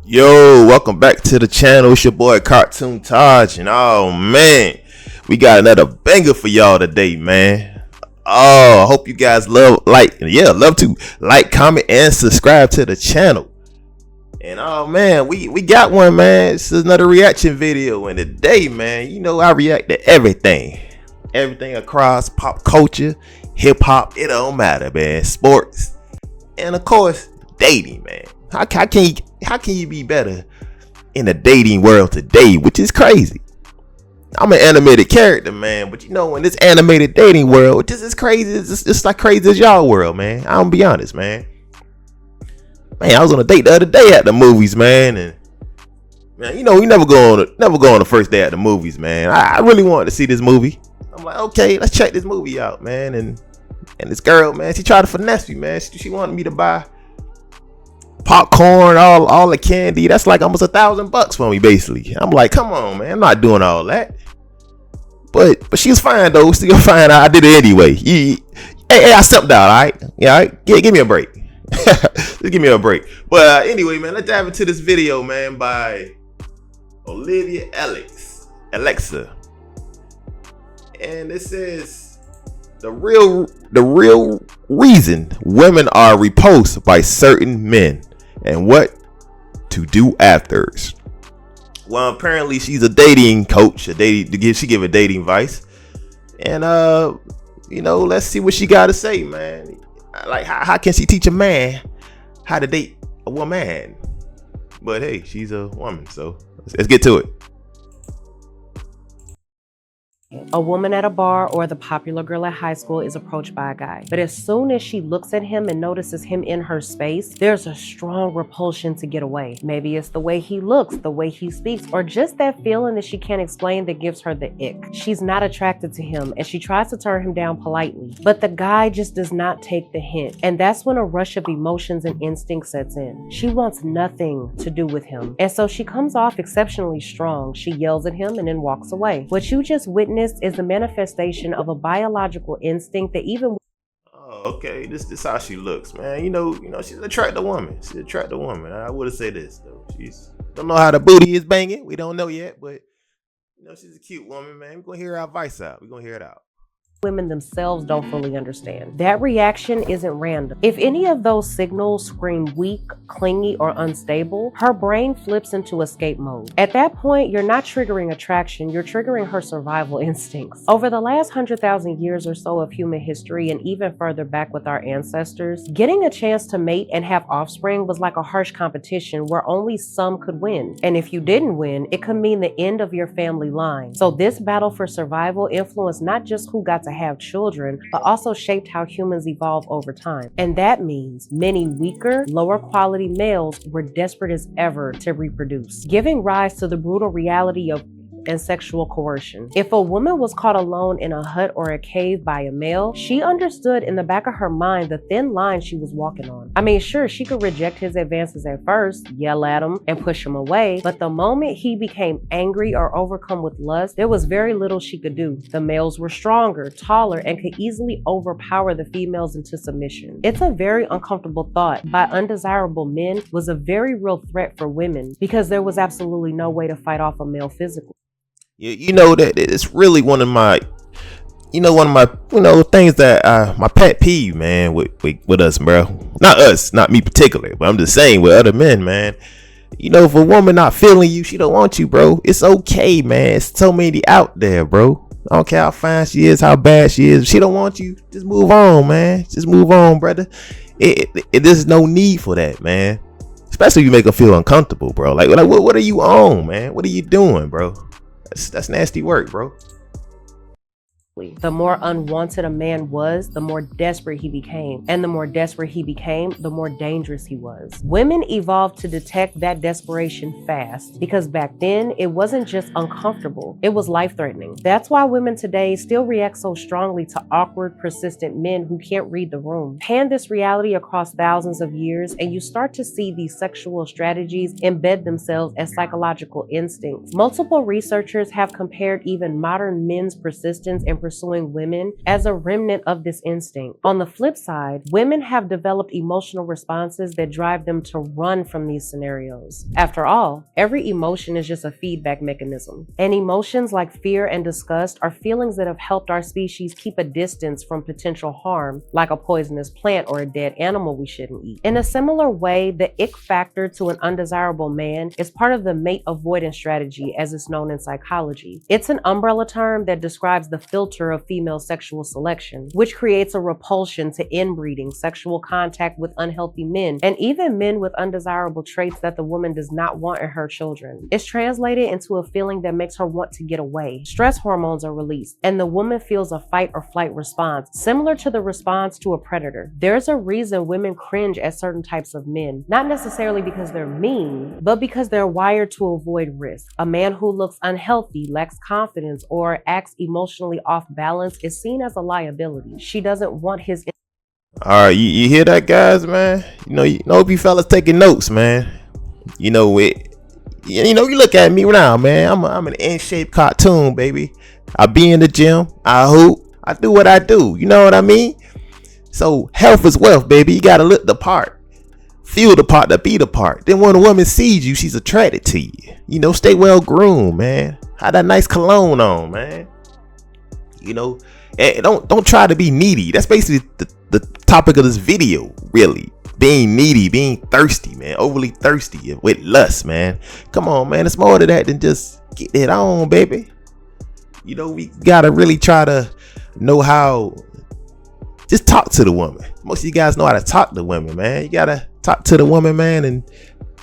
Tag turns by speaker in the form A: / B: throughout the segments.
A: Yo, welcome back to the channel. It's your boy CartoonTaj, and oh man, we got another banger for y'all today, man. Oh, I hope you guys love to like, comment, and subscribe to the channel. And oh man, we got one, man. This is another reaction video, and today, man, you know I react to everything across pop culture, hip hop. It don't matter, man. Sports, and of course, dating, man. How can you be better in the dating world today, which is crazy? I'm an animated character, man, but you know, in this animated dating world, just as crazy, it's just like crazy as y'all world, man. I'm gonna be honest, man. I was on a date the other day at the movies, man, and man, you know, we never go on the first day at the movies, man. I really wanted to see this movie. I'm like, okay, let's check this movie out, man. And this girl, man, she tried to finesse me, man. She wanted me to buy popcorn, all the candy. That's like almost $1,000 for me, basically. I'm like, come on, man, I'm not doing all that. But she was fine though, still fine. I did it anyway. Hey, I stepped out, all right? Yeah, all right? Give me a break. Just give me a break. But anyway, man, let's dive into this video, man, by Olivia Alexa. And it says the real reason women are repulsed by certain men and what to do afterwards. Well, apparently she's a dating coach, she give a dating advice, and you know, let's see what she got to say, man. Like, how can she teach a man how to date a woman? But hey, she's a woman, so let's get to it.
B: A woman at a bar or the popular girl at high school is approached by a guy. But as soon as she looks at him and notices him in her space, there's a strong repulsion to get away. Maybe it's the way he looks, the way he speaks, or just that feeling that she can't explain that gives her the ick. She's not attracted to him and she tries to turn him down politely. But the guy just does not take the hint. And that's when a rush of emotions and instinct sets in. She wants nothing to do with him. And so she comes off exceptionally strong. She yells at him and then walks away. What you just witnessed is the manifestation of a biological instinct that even
A: okay, this how she looks, man. You know, she's an attractive woman. I would have said this though. She's don't know how the booty is banging. We don't know yet, but you know, she's a cute woman, man. We're gonna hear our advice out. We're gonna hear it out.
B: Women themselves don't fully understand. That reaction isn't random. If any of those signals scream weak, clingy, or unstable, her brain flips into escape mode. At that point, you're not triggering attraction, you're triggering her survival instincts. Over the last 100,000 years or so of human history, and even further back with our ancestors, getting a chance to mate and have offspring was like a harsh competition where only some could win. And if you didn't win, it could mean the end of your family line. So this battle for survival influenced not just who got to have children, but also shaped how humans evolve over time. And that means many weaker, lower quality males were desperate as ever to reproduce, giving rise to the brutal reality of and sexual coercion. If a woman was caught alone in a hut or a cave by a male, she understood in the back of her mind the thin line she was walking on. I mean, sure, she could reject his advances at first, yell at him, and push him away, but the moment he became angry or overcome with lust, there was very little she could do. The males were stronger, taller, and could easily overpower the females into submission. It's a very uncomfortable thought. By undesirable men was a very real threat for women because there was absolutely no way to fight off a male physically.
A: You know that it's really one of my things that my pet peeve, man, with us, bro. Not me particularly, but I'm just saying with other men, man. You know, if a woman not feeling you, she don't want you, bro. It's okay, man. It's so many out there, bro. I don't care how fine she is, how bad she is. If she don't want you, just move on, man. Just move on, brother. There's no need for that, man. Especially if you make her feel uncomfortable, bro. Like what are you on, man? What are you doing, bro? That's nasty work, bro.
B: The more unwanted a man was, the more desperate he became. And the more desperate he became, the more dangerous he was. Women evolved to detect that desperation fast because back then, it wasn't just uncomfortable, it was life-threatening. That's why women today still react so strongly to awkward, persistent men who can't read the room. Pan this reality across thousands of years, and you start to see these sexual strategies embed themselves as psychological instincts. Multiple researchers have compared even modern men's persistence and pursuing women as a remnant of this instinct. On the flip side, women have developed emotional responses that drive them to run from these scenarios. After all, every emotion is just a feedback mechanism. And emotions like fear and disgust are feelings that have helped our species keep a distance from potential harm, like a poisonous plant or a dead animal we shouldn't eat. In a similar way, the ick factor to an undesirable man is part of the mate avoidance strategy, as it's known in psychology. It's an umbrella term that describes the filter of female sexual selection, which creates a repulsion to inbreeding, sexual contact with unhealthy men, and even men with undesirable traits that the woman does not want in her children. It's translated into a feeling that makes her want to get away. Stress hormones are released, and the woman feels a fight or flight response, similar to the response to a predator. There's a reason women cringe at certain types of men, not necessarily because they're mean, but because they're wired to avoid risk. A man who looks unhealthy, lacks confidence, or acts emotionally off balance is seen as a liability. She doesn't want his.
A: All right, you hear that, guys, man? You know, if you fellas taking notes, man. You know it. You look at me now, man. I'm an in-shape cartoon, baby. I be in the gym. I hoop. I do what I do. You know what I mean? So health is wealth, baby. You gotta look the part, feel the part, to be the part. Then when a woman sees you, she's attracted to you. You know, stay well groomed, man. Have that nice cologne on, man. You know, and don't try to be needy. That's basically the topic of this video, really. Being needy, being thirsty, man. Overly thirsty with lust, man. Come on, man. It's more to that than just get it on, baby. You know, we gotta really try to know how. Just talk to the woman. Most of you guys know how to talk to women, man. You gotta talk to the woman, man, and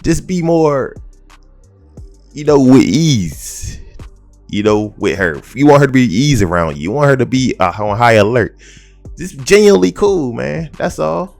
A: just be more, with ease. With her. You want her to be ease around you. You want her to be on high alert. Just genuinely cool, man. That's all.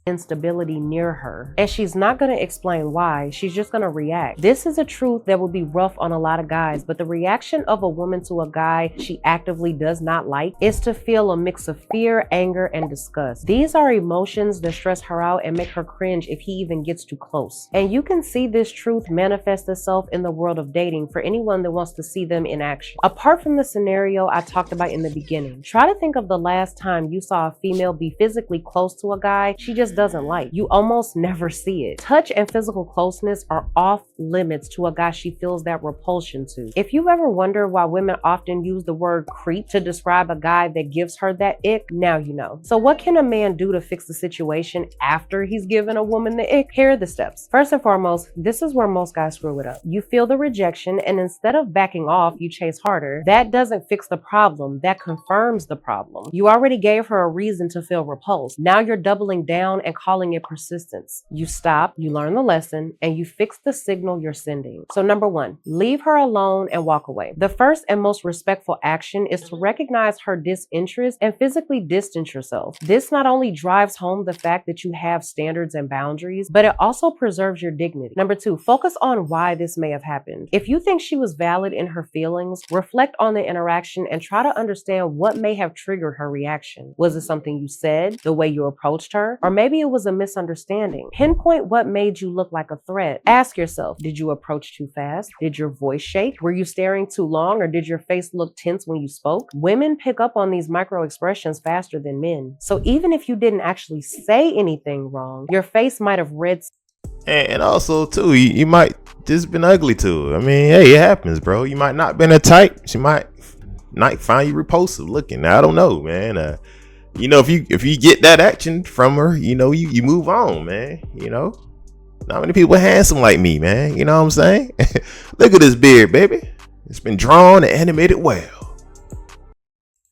B: Instability near her, and she's not going to explain why. She's just going to react. This is a truth that will be rough on a lot of guys, but the reaction of a woman to a guy she actively does not like is to feel a mix of fear, anger, and disgust. These are emotions that stress her out and make her cringe if he even gets too close. And you can see this truth manifest itself in the world of dating for anyone that wants to see them in action. Apart from the scenario I talked about in the beginning, try to think of the last time you saw a female be physically close to a guy she just doesn't like. You almost never see it. Touch and physical closeness are off limits to a guy she feels that repulsion to. If you ever wonder why women often use the word creep to describe a guy that gives her that ick, now you know. So what can a man do to fix the situation after he's given a woman the ick? Here are the steps. First and foremost, this is where most guys screw it up. You feel the rejection, and instead of backing off, you chase harder. That doesn't fix the problem. That confirms the problem. You already gave her a reason to feel repulsed. Now you're doubling down and calling it persistence. You stop, you learn the lesson, and you fix the signal you're sending. So number one, leave her alone and walk away. The first and most respectful action is to recognize her disinterest and physically distance yourself. This not only drives home the fact that you have standards and boundaries, but it also preserves your dignity. Number two, focus on why this may have happened. If you think she was valid in her feelings, reflect on the interaction and try to understand what may have triggered her reaction. Was it something you said, the way you approached her, or maybe it was a misunderstanding? Pinpoint what made you look like a threat. Ask yourself, did you approach too fast? Did your voice shake? Were you staring too long, or did your face look tense when you spoke? Women pick up on these micro expressions faster than men. So even if you didn't actually say anything wrong, your face might have read.
A: And also too, you might just been ugly to her. I mean, hey, it happens, bro. You might not been a type. She might find you repulsive looking. I don't know, man. If you get that action from her, you move on, man. Not many people handsome like me, man. You know what I'm saying? Look at this beard, baby. It's been drawn and animated well.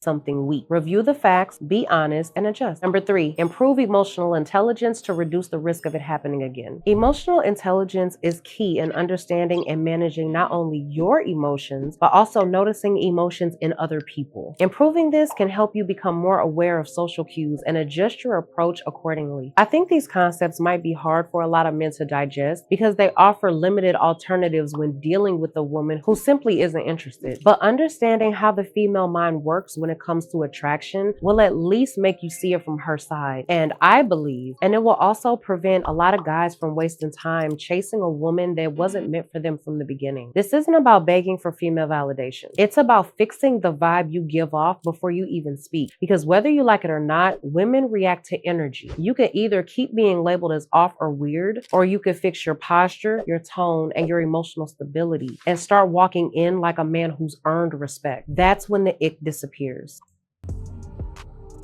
B: Something weak. Review the facts, be honest, and adjust. Number three, improve emotional intelligence to reduce the risk of it happening again. Emotional intelligence is key in understanding and managing not only your emotions, but also noticing emotions in other people. Improving this can help you become more aware of social cues and adjust your approach accordingly. I think these concepts might be hard for a lot of men to digest because they offer limited alternatives when dealing with a woman who simply isn't interested. But understanding how the female mind works when it it comes to attraction will at least make you see it from her side. And I believe, and it will also prevent a lot of guys from wasting time chasing a woman that wasn't meant for them from the beginning. This isn't about begging for female validation. It's about fixing the vibe you give off before you even speak. Because whether you like it or not, women react to energy. You can either keep being labeled as off or weird, or you can fix your posture, your tone, and your emotional stability and start walking in like a man who's earned respect. That's when the ick disappears.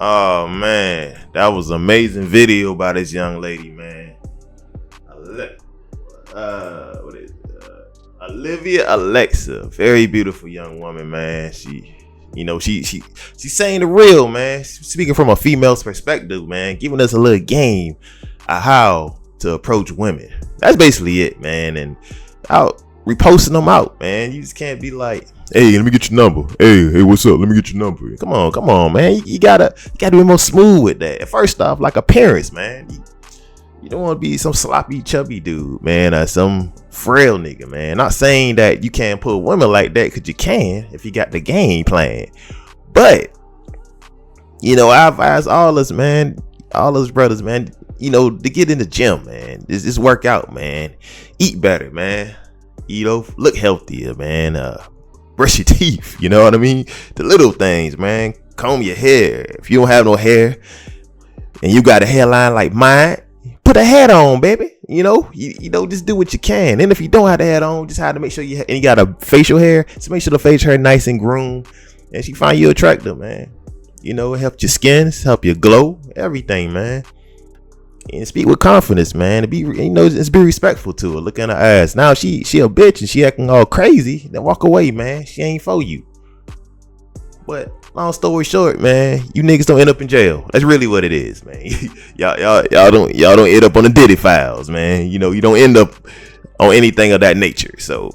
A: Oh man, that was an amazing video by this young lady, man. What is it? Olivia Alexa, very beautiful young woman, man. She's saying the real, man. She's speaking from a female's perspective, man, giving us a little game of how to approach women. That's basically it, man. And out reposting them out, man. You just can't be like, hey, let me get your number. Hey, what's up? Let me get your number. Come on, man. You gotta be more smooth with that. First off, like appearance, man. You don't want to be some sloppy, chubby dude, man, or some frail nigga, man. Not saying that you can't put women like that, because you can if you got the game plan. But, I advise all us, man, all us brothers, man, to get in the gym, man. Just work out, man. Eat better, man. Look healthier, man. Brush your teeth, you know what I mean? The little things, man. Comb your hair. If you don't have no hair and you got a hairline like mine, put a hat on, baby. Just do what you can. And if you don't have the hat on, just have to make sure and you got a facial hair, so make sure the facial hair nice and groomed, and she find you attractive, man. It helps your skin, help your glow, everything, man. And speak with confidence, man. Just be respectful to her. Look in her eyes. Now she a bitch and she acting all crazy, then walk away, man. She ain't for you. But long story short, man, you niggas don't end up in jail. That's really what it is, man. y'all don't end up on the Diddy files, man. You don't end up on anything of that nature. So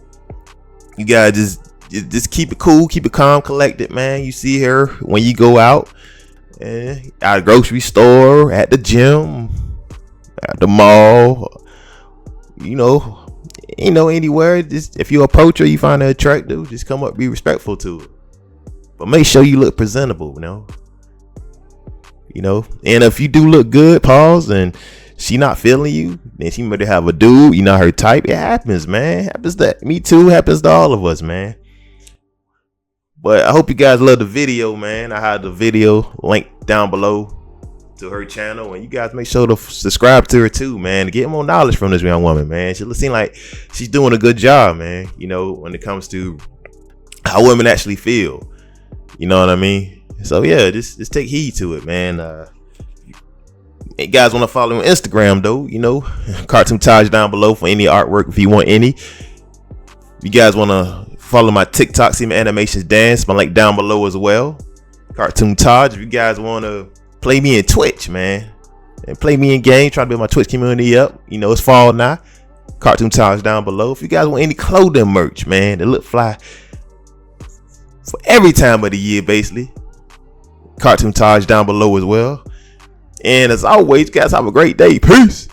A: you guys just keep it cool, keep it calm, collected, man. You see her when you go out, at a grocery store, at the gym, at the mall, anywhere. Just if you approach her, you find her attractive, just come up, be respectful to her. But make sure you look presentable, and if you do look good, pause, and she not feeling you, then she might have a dude, you're not her type. It happens, man. Happens to me too, happens to all of us, man. But I hope you guys love the video, man. I have the video link down below to her channel, and you guys make sure to subscribe to her too, man, to get more knowledge from this young woman, man. She seems like she's doing a good job, man, when it comes to how women actually feel. You know what I mean? So yeah, just take heed to it, man. You guys want to follow me on Instagram though, CartoonTaj down below for any artwork if you want any. You guys want to follow my TikTok, see my animations dance, my link down below as well. CartoonTaj. If you guys want to play me in Twitch, man, and play me in game, try to build my Twitch community up. It's fall now. CartoonTaj down below. If you guys want any clothing merch, man, that look fly for every time of the year, basically, CartoonTaj down below as well. And as always, you guys have a great day. Peace.